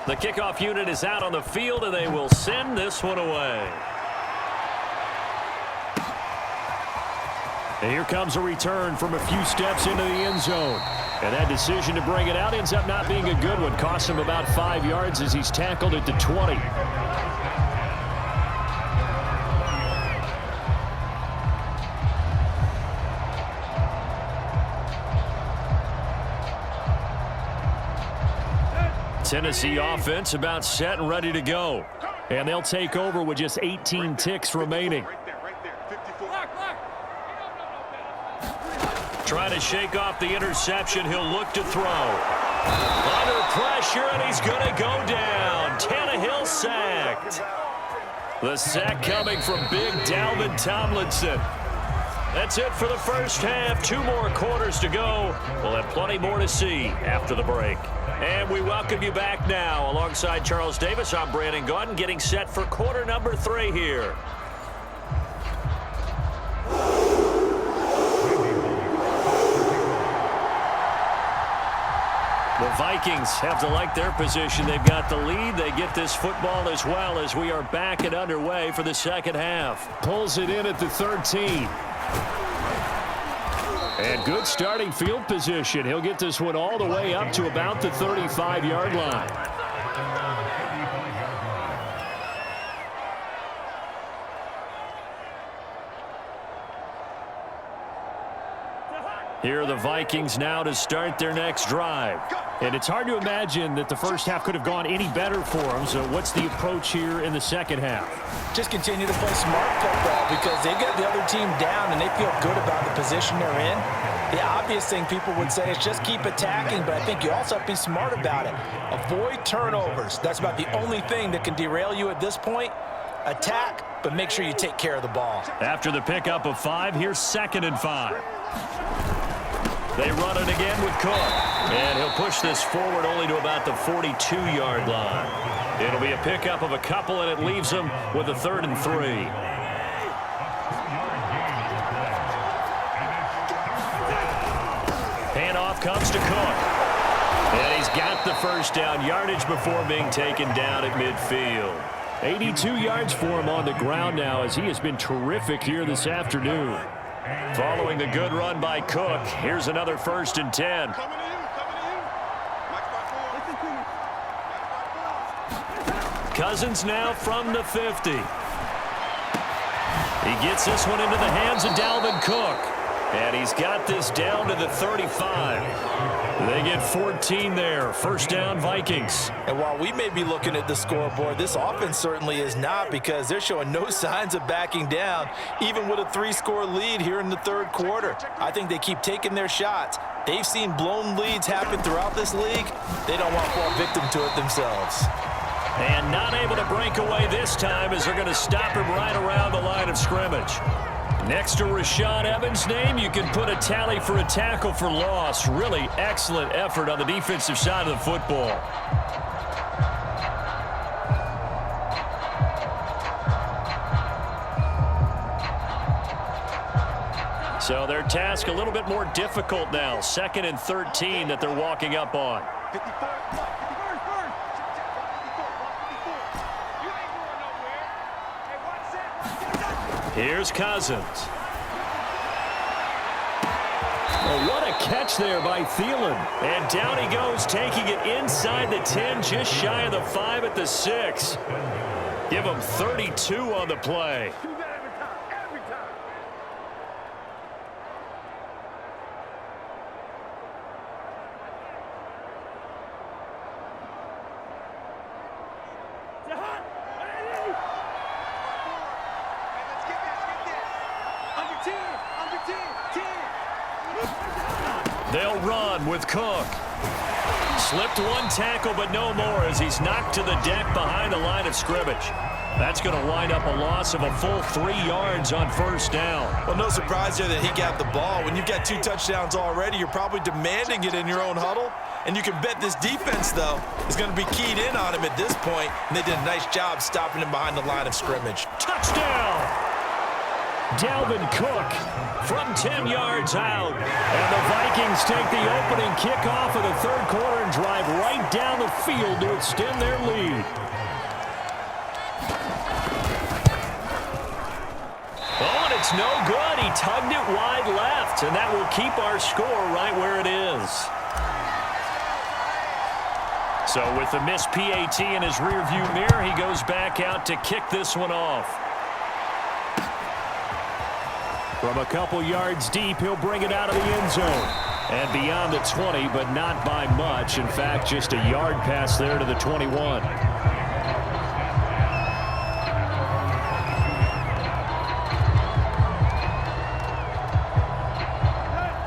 The kickoff unit is out on the field, and they will send this one away. And here comes a return from a few steps into the end zone. And that decision to bring it out ends up not being a good one. Costs him about 5 yards as he's tackled at the 20. Tennessee offense about set and ready to go. And they'll take over with just 18 ticks remaining. Trying to shake off the interception. He'll look to throw. Under pressure, and he's going to go down. Tannehill sacked. The sack coming from big Dalvin Tomlinson. That's it for the first half. 2 more quarters to go. We'll have plenty more to see after the break. And we welcome you back now. Alongside Charles Davis, I'm Brandon Gaudin, getting set for quarter number 3 here. The Vikings have to like their position. They've got the lead. They get this football as well as we are back and underway for the second half. Pulls it in at the 13. And good starting field position. He'll get this one all the way up to about the 35-yard line. Here are the Vikings now to start their next drive. And it's hard to imagine that the first half could have gone any better for them. So what's the approach here in the second half? Just continue to play smart football because they get the other team down and they feel good about the position they're in. The obvious thing people would say is just keep attacking, but I think you also have to be smart about it. Avoid turnovers. That's about the only thing that can derail you at this point. Attack, but make sure you take care of the ball. After the pickup of 5, here's 2nd and 5. They run it again with Cook. And he'll push this forward only to about the 42-yard line. It'll be a pickup of a couple, and it leaves him with a 3rd and 3. Handoff comes to Cook. And he's got the first down yardage before being taken down at midfield. 82 yards for him on the ground now as he has been terrific here this afternoon. Following the good run by Cook, here's another 1st and 10. Cousins now from the 50. He gets this one into the hands of Dalvin Cook. And he's got this down to the 35. They get 14 there. 1st down, Vikings. And while we may be looking at the scoreboard, this offense certainly is not because they're showing no signs of backing down, even with a 3-score lead here in the 3rd quarter. I think they keep taking their shots. They've seen blown leads happen throughout this league. They don't want to fall victim to it themselves. And not able to break away this time as they're going to stop him right around the line of scrimmage. Next to Rashaan Evans' name, you can put a tally for a tackle for loss. Really excellent effort on the defensive side of the football. So their task a little bit more difficult now. 2nd and 13 that they're walking up on. Here's Cousins. Oh, what a catch there by Thielen. And down he goes, taking it inside the 10, just shy of the 5 at the 6. Give him 32 on the play. They'll run with Cook. Slipped one tackle, but no more as he's knocked to the deck behind the line of scrimmage. That's going to wind up a loss of a full 3 yards on 1st down. Well, no surprise there that he got the ball. When you've got 2 touchdowns already, you're probably demanding it in your own huddle. And you can bet this defense, though, is going to be keyed in on him at this point. And they did a nice job stopping him behind the line of scrimmage. Touchdown! Dalvin Cook from 10 yards out. And the Vikings Vikings take the opening kickoff of the third quarter and drive right down the field to extend their lead. Oh, and it's no good. He tugged it wide left, and that will keep our score right where it is. So with the missed PAT in his rearview mirror, he goes back out to kick this one off. From a couple yards deep, he'll bring it out of the end zone. And beyond the 20, but not by much. In fact, just a yard pass there to the 21.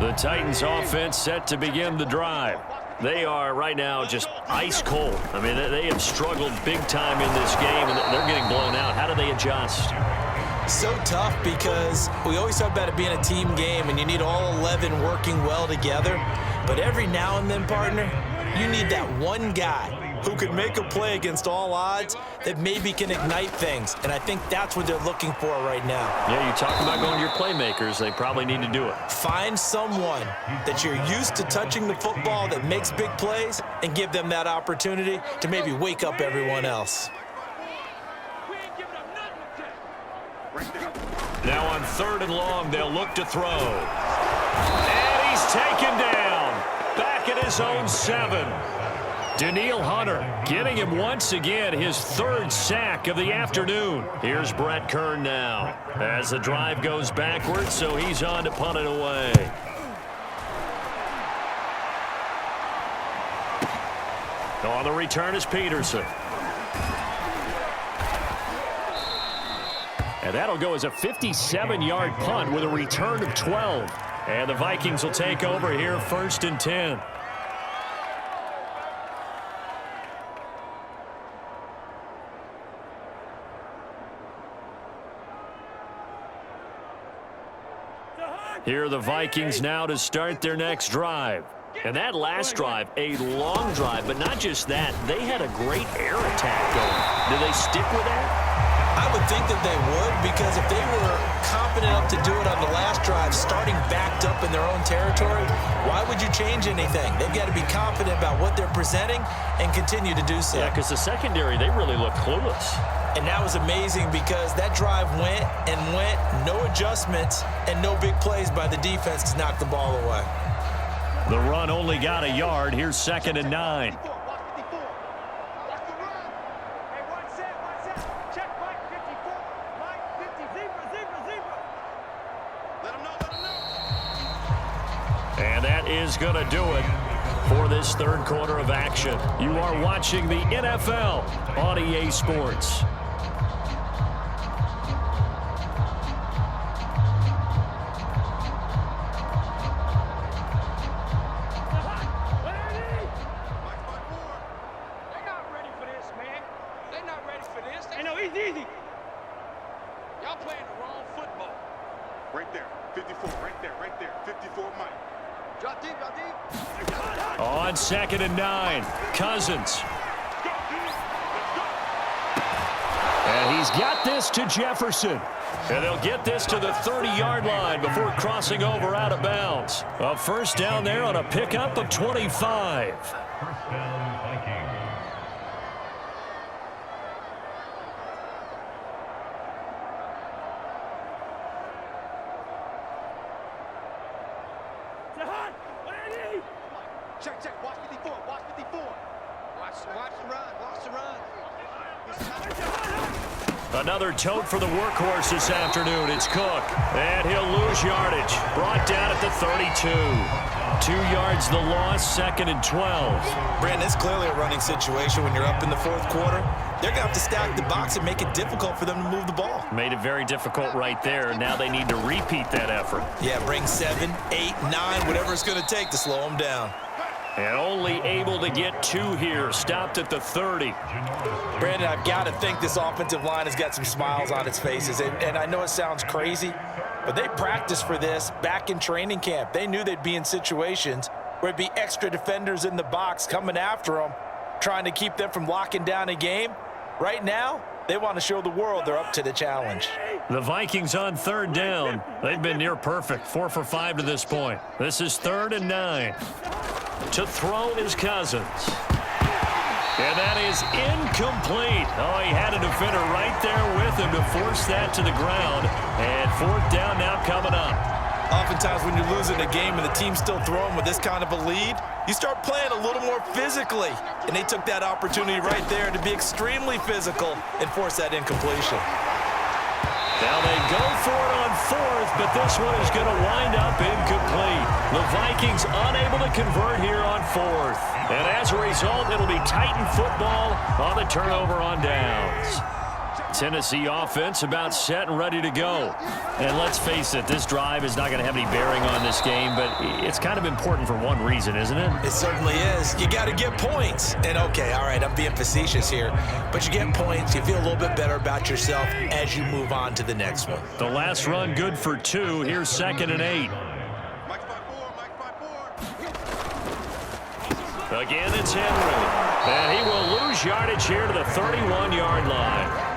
The Titans offense set to begin the drive. They are right now just ice cold. I mean, they have struggled big time in this game, and they're getting blown out. How do they adjust? So tough because we always talk about it being a team game and you need all 11 working well together. But every now and then, partner, you need that one guy who can make a play against all odds that maybe can ignite things. And I think that's what they're looking for right now. Yeah, you talk about going to your playmakers. They probably need to do it. Find someone that you're used to touching the football that makes big plays and give them that opportunity to maybe wake up everyone else. Now on 3rd and long, they'll look to throw. And he's taken down. Back at his own 7. Daniil Hunter getting him once again his 3rd sack of the afternoon. Here's Brett Kern now as the drive goes backwards, so he's on to punt it away. On the return is Peterson. And that'll go as a 57-yard punt with a return of 12. And the Vikings will take over here 1st and 10. Here are the Vikings now to start their next drive. And that last drive, a long drive, but not just that. They had a great air attack going. Do they stick with that? I would think that they would, because if they were confident enough to do it on the last drive, starting backed up in their own territory, why would you change anything? They've got to be confident about what they're presenting and continue to do so. Yeah, because the secondary, they really look clueless. And that was amazing because that drive went and went, no adjustments, and no big plays by the defense to knock the ball away. The run only got a yard. Here's 2nd and 9. And that is going to do it for this 3rd quarter of action. You are watching the NFL on EA Sports. On 2nd and 9, Cousins. And he's got this to Jefferson. And they'll get this to the 30-yard line before crossing over out of bounds. A 1st down there on a pickup of 25. Check. Watch 54. Watch 54. Watch the run. Watch the run. Another tote for the workhorse this afternoon. It's Cook. And he'll lose yardage. Brought down at the 32. 2 yards the loss, 2nd and 12. Brandon, it's clearly a running situation when you're up in the 4th quarter. They're going to have to stack the box and make it difficult for them to move the ball. Made it very difficult right there. Now they need to repeat that effort. Yeah, bring 7, 8, 9, whatever it's going to take to slow them down. And only able to get 2 here. Stopped at the 30. Brandon, I've got to think this offensive line has got some smiles on its faces. And I know it sounds crazy, but they practiced for this back in training camp. They knew they'd be in situations where it'd be extra defenders in the box coming after them, trying to keep them from locking down a game. Right now, They want to show the world they're up to the challenge. The Vikings on third down. They've been near perfect, 4 for 5 to this point. This is 3rd and 9. To throw is Cousins. And that is incomplete. Oh, he had a defender right there with him to force that to the ground. And 4th down now coming up. Oftentimes when you're losing a game and the team's still throwing with this kind of a lead, you start playing a little more physically. And they took that opportunity right there to be extremely physical and force that incompletion. Now they go for it on 4th, but this one is going to wind up incomplete. The Vikings unable to convert here on 4th. And as a result, it'll be Titan football on the turnover on downs. Tennessee offense about set and ready to go. And let's face it, this drive is not going to have any bearing on this game, but it's kind of important for one reason, isn't it? It certainly is. You got to get points. And okay, all right, I'm being facetious here, but you get points, you feel a little bit better about yourself as you move on to the next one. The last run good for 2. Here's 2nd and 8. Again, it's Henry. And he will lose yardage here to the 31-yard line.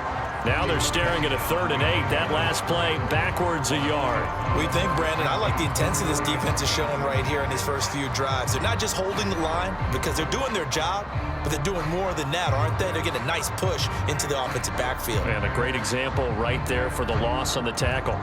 Now they're staring at a 3rd and 8. That last play backwards a yard. We think, Brandon, I like the intensity this defense is showing right here in these first few drives. They're not just holding the line because they're doing their job, but they're doing more than that, aren't they? They're getting a nice push into the offensive backfield. And a great example right there for the loss on the tackle.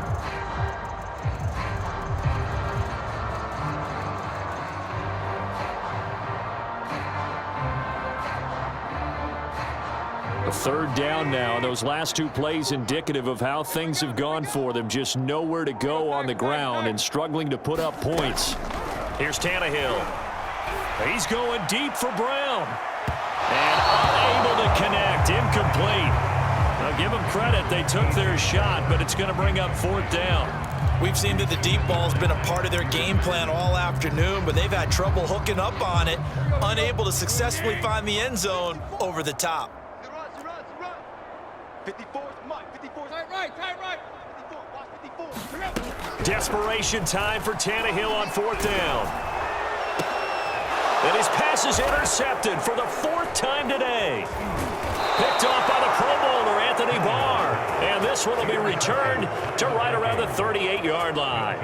A 3rd down now. Those last 2 plays indicative of how things have gone for them. Just nowhere to go on the ground and struggling to put up points. Here's Tannehill. He's going deep for Brown. And unable to connect. Incomplete. Now give them credit. They took their shot, but it's going to bring up 4th down. We've seen that the deep ball's been a part of their game plan all afternoon, but they've had trouble hooking up on it, unable to successfully find the end zone over the top. 54, Mike, 54, tight right, 54, watch 54. Desperation time for Tannehill on 4th down. And his pass is intercepted for the 4th time today. Picked off by the Pro Bowler, Anthony Barr. And this one will be returned to right around the 38-yard line.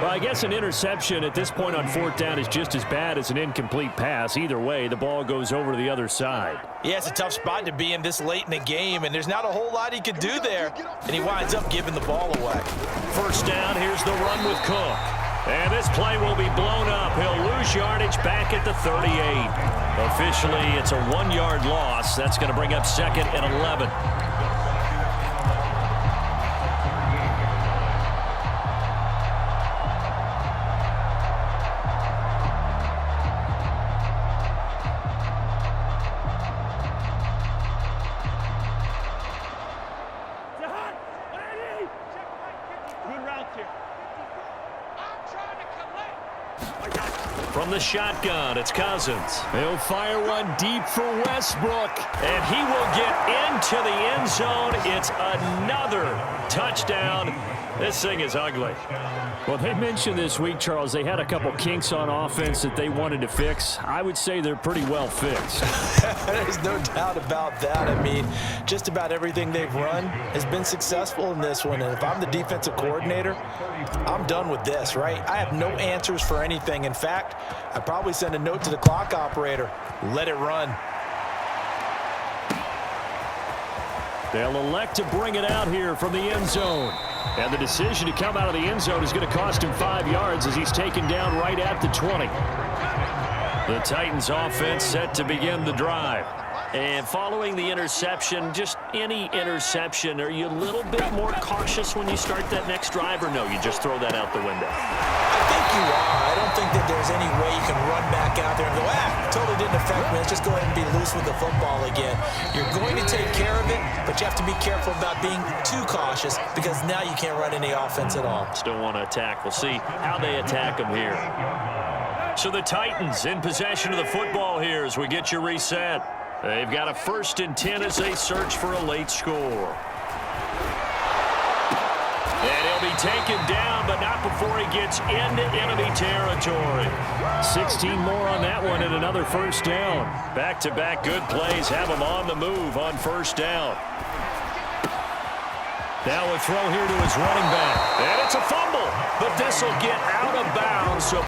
Well, I guess an interception at this point on 4th down is just as bad as an incomplete pass. Either way, the ball goes over to the other side. Yeah, it's a tough spot to be in this late in the game, and there's not a whole lot he could do there, and he winds up giving the ball away. 1st down, here's the run with Cook. And this play will be blown up. He'll lose yardage back at the 38. Officially, it's a 1-yard loss. That's going to bring up 2nd and 11. From the shotgun, it's Cousins. He'll fire one deep for Westbrook. And he will get into the end zone. It's another touchdown. This thing is ugly. Well, they mentioned this week, Charles, they had a couple kinks on offense that they wanted to fix. I would say they're pretty well fixed. There's no doubt about that. I mean, just about everything they've run has been successful in this one. And if I'm the defensive coordinator, I'm done with this, right? I have no answers for anything. In fact, I'd probably send a note to the clock operator. Let it run. They'll elect to bring it out here from the end zone. And the decision to come out of the end zone is going to cost him 5 yards as he's taken down right at the 20. The Titans offense set to begin the drive. And following the interception, just any interception, are you a little bit more cautious when you start that next drive, or no, you just throw that out the window? I think you are. I don't think that there's any way you can run back out there and go, totally didn't affect me. Let's just go ahead and be loose with the football again. You're going to take care of it, but you have to be careful about being too cautious because now you can't run any offense at all. Still want to attack. We'll see how they attack them here. So the Titans in possession of the football here as we get you reset. They've got a 1st and 10 as they search for a late score. And he'll be taken down, but not before he gets into enemy territory. 16 more on that one and another first down. Back-to-back good plays have him on the move on first down. Now a throw here to his running back. And it's a fumble, but this will get out of bounds. So